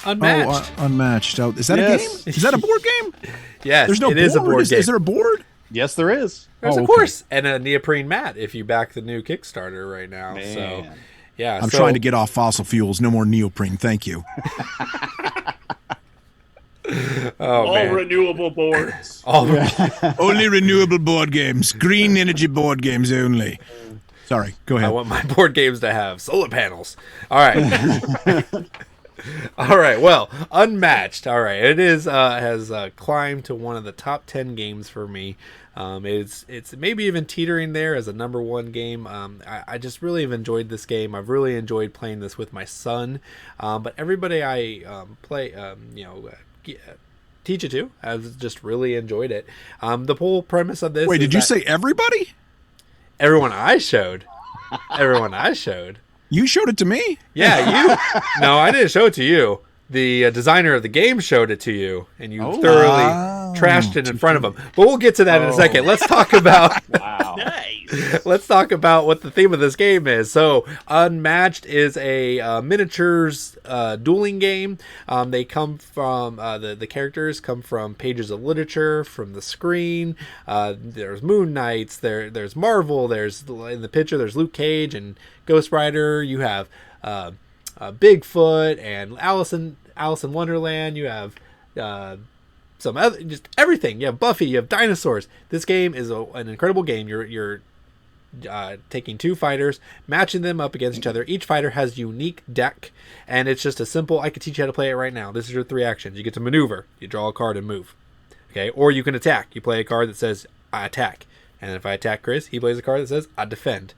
Unmatched. Unmatched. Oh, is that a game? Is that a board game? Yes, There's no it board. is a board game. Is there a board? Yes, there is. There's Oh, of okay. course, and a neoprene mat if you back the new Kickstarter right now. Man. So, yeah, I'm trying to get off fossil fuels. No more neoprene. Thank you. All man. renewable boards. Only renewable board games. Green energy board games only. Sorry, go ahead. I want my board games to have solar panels. All right. All right. Well, Unmatched. All right. It is has climbed to one of the top 10 games for me. It's maybe even teetering there as a number one game. I just really have enjoyed this game. I've really enjoyed playing this with my son. But everybody I teach it to, I've just really enjoyed it. The whole premise of this. Wait, did you say everybody? Everyone I showed? Everyone I showed. You showed it to me? Yeah, you. No, I didn't show it to you. The designer of the game showed it to you, and you thoroughly trashed it in front of him. But we'll get to that in a second. Let's talk about. Wow. Nice. Let's talk about what the theme of this game is. So, Unmatched is a miniatures dueling game. They come from the characters come from pages of literature, from the screen. There's Moon Knights. There's Marvel. There's in the picture. There's Luke Cage and Ghost Rider. You have Bigfoot and Alice in Wonderland. You have some other, just everything. You have Buffy. You have dinosaurs. This game is an incredible game. You're taking two fighters, matching them up against each other. Each fighter has a unique deck, and it's just a simple. I could teach you how to play it right now. This is your three actions. You get to maneuver. You draw a card and move. Okay, or you can attack. You play a card that says I attack, and if I attack Chris, he plays a card that says I defend.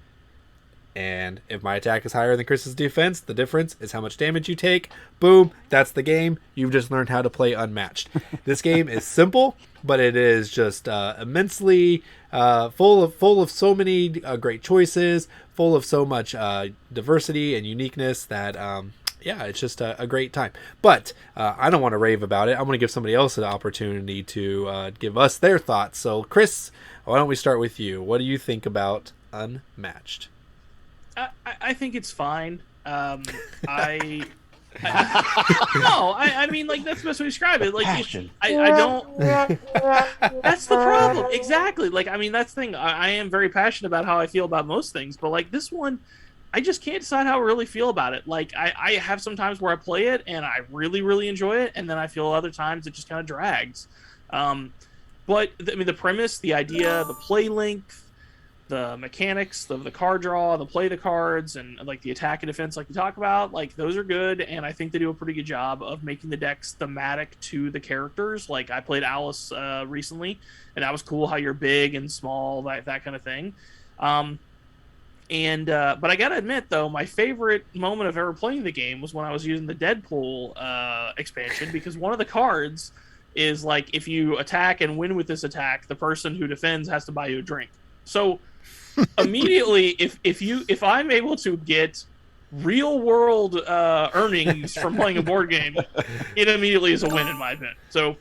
And if my attack is higher than Chris's defense, the difference is how much damage you take. Boom, that's the game. You've just learned how to play Unmatched. This game is simple, but it is just immensely full of so many great choices, full of so much diversity and uniqueness that it's just a great time. But I don't want to rave about it. I want to give somebody else an opportunity to give us their thoughts. So, Chris, why don't we start with you? What do you think about Unmatched? I think it's fine. No, I mean, like, that's the best way to describe it. Like, I don't. That's the problem. Exactly. Like, I mean, that's the thing. I am very passionate about how I feel about most things, but like this one, I just can't decide how I really feel about it. Like, I have some times where I play it and I really, really enjoy it, and then I feel other times it just kind of drags. But I mean, the premise, the idea, the play length, the mechanics of the card draw, the play the cards, and like the attack and defense, like you talk about, like those are good, and I think they do a pretty good job of making the decks thematic to the characters. Like I played Alice recently, and that was cool how you're big and small, that kind of thing. But I gotta admit though, my favorite moment of ever playing the game was when I was using the Deadpool expansion, because one of the cards is like, if you attack and win with this attack, the person who defends has to buy you a drink. So immediately, if I'm able to get real world earnings from playing a board game, it immediately is a win in my opinion. So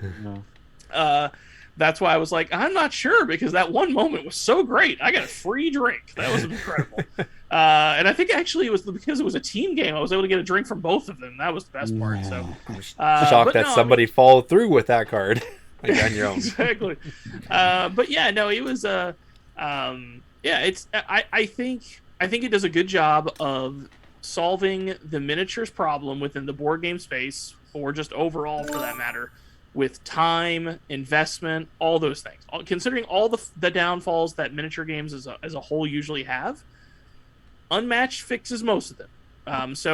that's why I was like, I'm not sure, because that one moment was so great. I got a free drink. That was incredible. And I think actually it was because it was a team game. I was able to get a drink from both of them. That was the best part. So shocked that somebody followed through with that card like on your own. Exactly. But yeah, no, it was it's. I think it does a good job of solving the miniatures problem within the board game space, or just overall for that matter, with time, investment, all those things. Considering all the downfalls that miniature games as a whole usually have, Unmatched fixes most of them. If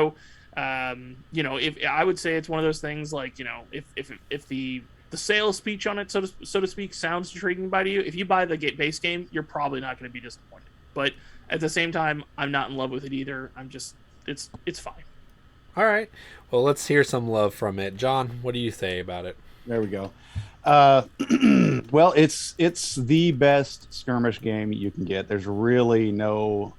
I would say it's one of those things, like, if the sales speech on it, so to speak, sounds intriguing by you, if you buy the base game, you're probably not going to be disappointed. But at the same time, I'm not in love with it either. It's fine. All right. Well, let's hear some love from it. John, what do you say about it? There we go. Well, it's the best skirmish game you can get. There's really no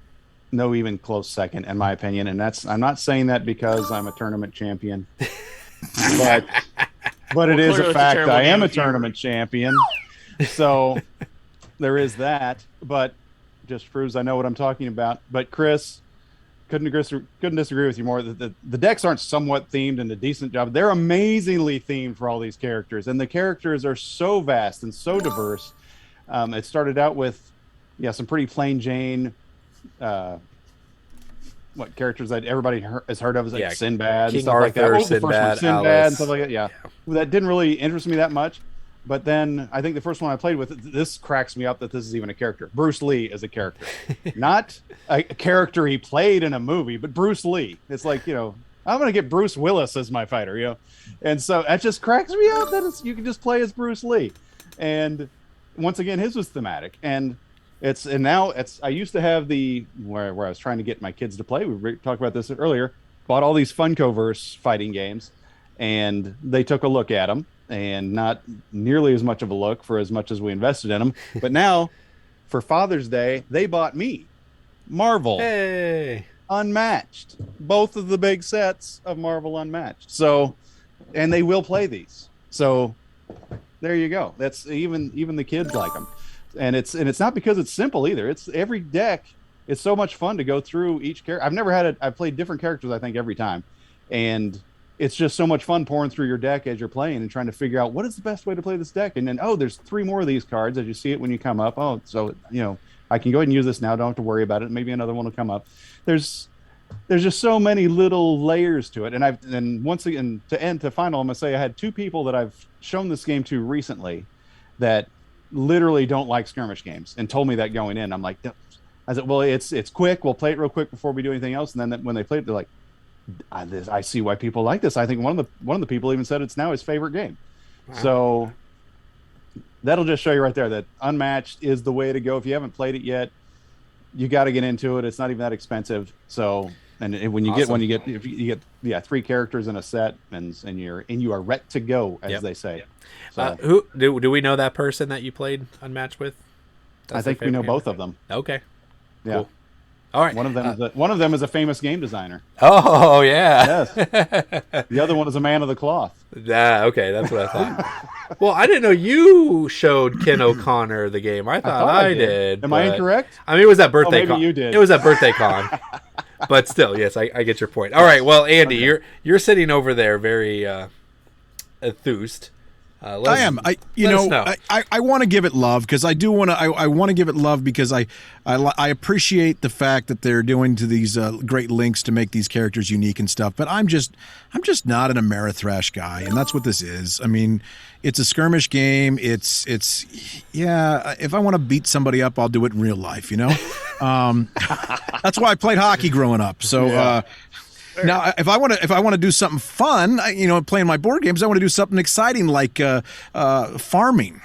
even close second, in my opinion. And I'm not saying that because I'm a tournament champion, but it is a fact. I am a tournament champion. So there is that, but just proves I know what I'm talking about. But Chris, couldn't disagree with you more. The decks aren't somewhat themed and a decent job. They're amazingly themed for all these characters, and the characters are so vast and so diverse. It started out with some pretty plain Jane what characters that everybody has heard of, like Sinbad and stuff like that. The first one, Sinbad and stuff like that. Yeah, that didn't really interest me that much. But then I think the first one I played with, this cracks me up that this is even a character. Bruce Lee is a character, not a character he played in a movie, but Bruce Lee. It's like, I'm going to get Bruce Willis as my fighter, And so that just cracks me up that you can just play as Bruce Lee. And once again, his was thematic. And now I used to have where I was trying to get my kids to play. We talked about this earlier. Bought all these Funkoverse fighting games, and they took a look at them. And not nearly as much of a look for as much as we invested in them. But now, for Father's Day, they bought me Marvel Unmatched. Both of the big sets of Marvel Unmatched. So, and they will play these. So, there you go. That's even the kids like them. And it's not because it's simple either. It's every deck. It's so much fun to go through each character. I've played different characters, I think, every time. And it's just so much fun pouring through your deck as you're playing and trying to figure out what is the best way to play this deck. And then, there's 3 more of these cards as you see it when you come up. So, I can go ahead and use this now. Don't have to worry about it. Maybe another one will come up. There's just so many little layers to it. And once again, to final, I'm going to say I had 2 people that I've shown this game to recently that literally don't like skirmish games and told me that going in. I'm like, I said, well, it's quick. We'll play it real quick before we do anything else. And then when they played it, they're like, I see why people like this. I think one of the people even said it's now his favorite game. Wow. So that'll just show you right there that Unmatched is the way to go. If you haven't played it yet, you got to get into it. It's not even that expensive. So when you get 3 characters in a set and you are ready to go, as they say. So, who do we know that person that you played Unmatched with? I think we know both of them. Okay. Yeah. Cool. All right. One of them is a famous game designer. Oh yeah. Yes. The other one is a man of the cloth. Yeah. Okay, that's what I thought. Well, I didn't know you showed Ken O'Connor the game. I thought I did. Am I incorrect? I mean, it was at birthday con. You did. It was at birthday con. But still, yes, I get your point. All right. Well, Andy, you're sitting over there very enthused. I am. I want to give it love because I do want to. I want to give it love because I appreciate the fact that they're doing to these great links to make these characters unique and stuff. But I'm just not an Amerithrash guy, and that's what this is. I mean, it's a skirmish game. It's if I want to beat somebody up, I'll do it in real life. That's why I played hockey growing up. So. Yeah. Now, if I want to do something fun, playing my board games, I want to do something exciting like farming.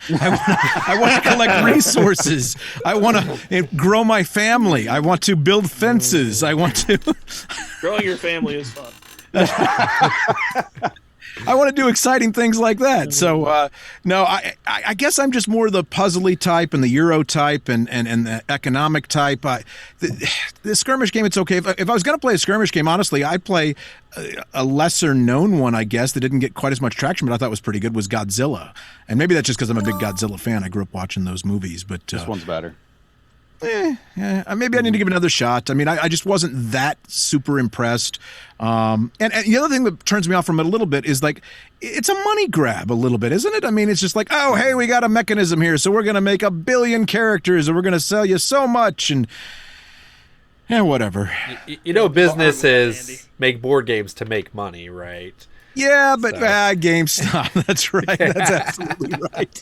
I want to collect resources. I want to grow my family. I want to build fences. I want to. Growing your family is fun. I want to do exciting things like that. So, no, I guess I'm just more the puzzly type and the Euro type and the economic type. The skirmish game, it's okay. If I was going to play a skirmish game, honestly, I'd play a lesser known one, I guess, that didn't get quite as much traction, but I thought was pretty good, was Godzilla. And maybe that's just because I'm a big Godzilla fan. I grew up watching those movies. But this one's better. Maybe I need to give it another shot. I mean, I just wasn't that super impressed. And the other thing that turns me off from it a little bit is like, it's a money grab a little bit, isn't it? I mean, it's just like, oh, hey, we got a mechanism here, so we're going to make 1 billion characters and we're going to sell you so much and whatever. Businesses make board games to make money, right? Yeah, but GameStop. That's right. That's absolutely right.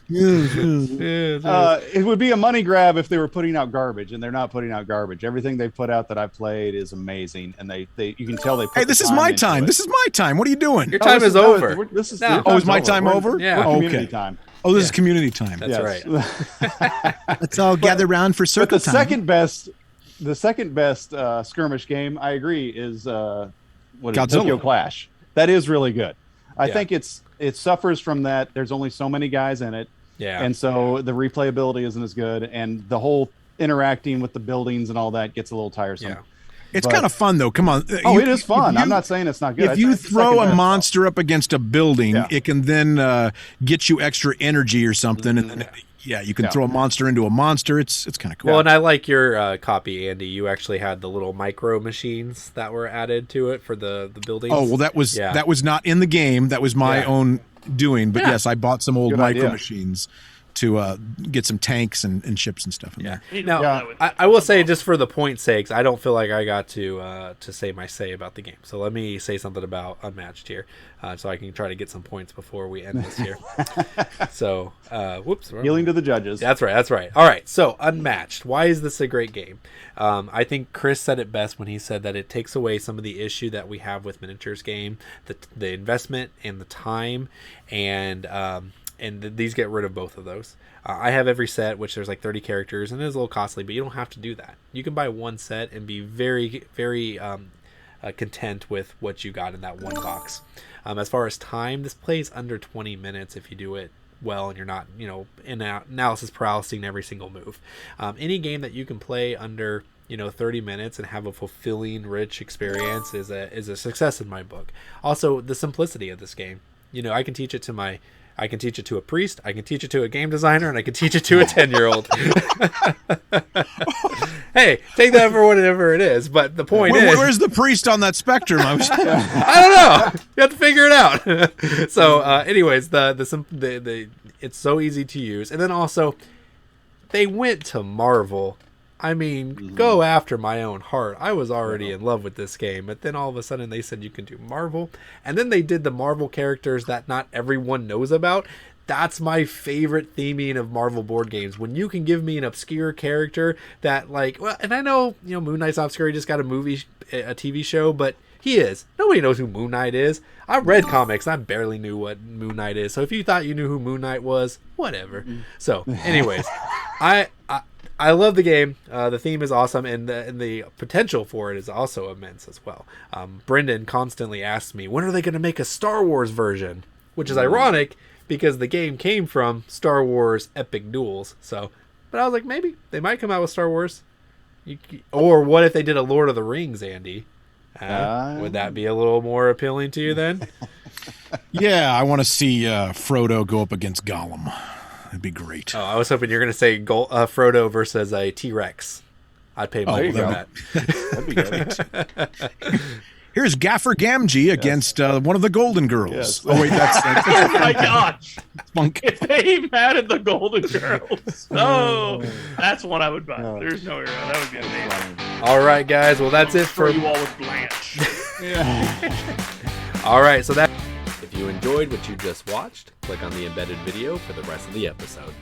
It would be a money grab if they were putting out garbage, and they're not putting out garbage. Everything they've put out that I've played is amazing, and you can tell they put this is my time. This is my time. What are you doing? Your time is over. Is my time over? Yeah. Community time. Oh, this is community time. That's right. Let's all gather around for circle time. The second best skirmish game, I agree, is Godzilla. Tokyo Clash. That is really good. I think it suffers from that. There's only so many guys in it. Yeah. And so the replayability isn't as good. And the whole interacting with the buildings and all that gets a little tiresome. Yeah. It's kind of fun, though. Come on. It is fun. I'm not saying it's not good. If you throw a monster up against a building, it can then get you extra energy or something. And then Yeah, you can throw a monster into a monster. It's kind of cool. Well, and I like your copy, Andy. You actually had the little micro machines that were added to it for the buildings. Oh, well, that was not in the game. That was my own doing. But yes, I bought some old micro machines to get some tanks and ships and stuff in there. Now, I will say, just for the point sakes, I don't feel like I got to say my say about the game. So let me say something about Unmatched here, so I can try to get some points before we end this here. So, whoops. Yielding to the judges. That's right. All right, so Unmatched. Why is this a great game? I think Chris said it best when he said that it takes away some of the issue that we have with miniatures game, the investment and the time, and these get rid of both of those. I have every set, which there's like 30 characters, and it is a little costly, but you don't have to do that. You can buy one set and be very, very content with what you got in that one box. As far as time, this plays under 20 minutes if you do it well and you're not, in analysis paralysis every single move. Any game that you can play under 30 minutes and have a fulfilling, rich experience is a success in my book. Also, the simplicity of this game. I can teach it to a priest, I can teach it to a game designer, and I can teach it to a 10-year-old. Hey, take that for whatever it is. But the point is, where's the priest on that spectrum? I don't know. You have to figure it out. So, anyways, the it's so easy to use, and then also they went to Marvel. I mean, go after my own heart. I was already in love with this game, but then all of a sudden they said you can do Marvel. And then they did the Marvel characters that not everyone knows about. That's my favorite theming of Marvel board games. When you can give me an obscure character that and I know, Moon Knight's obscure. He just got a TV show, but he is. Nobody knows who Moon Knight is. I read comics. I barely knew what Moon Knight is. So if you thought you knew who Moon Knight was, whatever. So anyways, I love the game. The theme is awesome, and the potential for it is also immense as well. Brendan constantly asks me, when are they going to make a Star Wars version? Which is ironic because the game came from Star Wars Epic Duels. So, but I was like, maybe they might come out with Star Wars. Or what if they did a Lord of the Rings, Andy? Would that be a little more appealing to you then? Yeah, I want to see Frodo go up against Gollum. That'd be great. Oh, I was hoping you were going to say Frodo versus a T-Rex. I'd pay money for that. That'd be great. Here's Gaffer Gamgee against one of the Golden Girls. Yes. Oh, wait, that's oh, my gosh. Spunk. If they added the Golden Girls. Oh, that's one I would buy. There's no error. That would be amazing. All right, guys. Well, that's it for you all with Blanche. All right, so that. If you enjoyed what you just watched, click on the embedded video for the rest of the episode.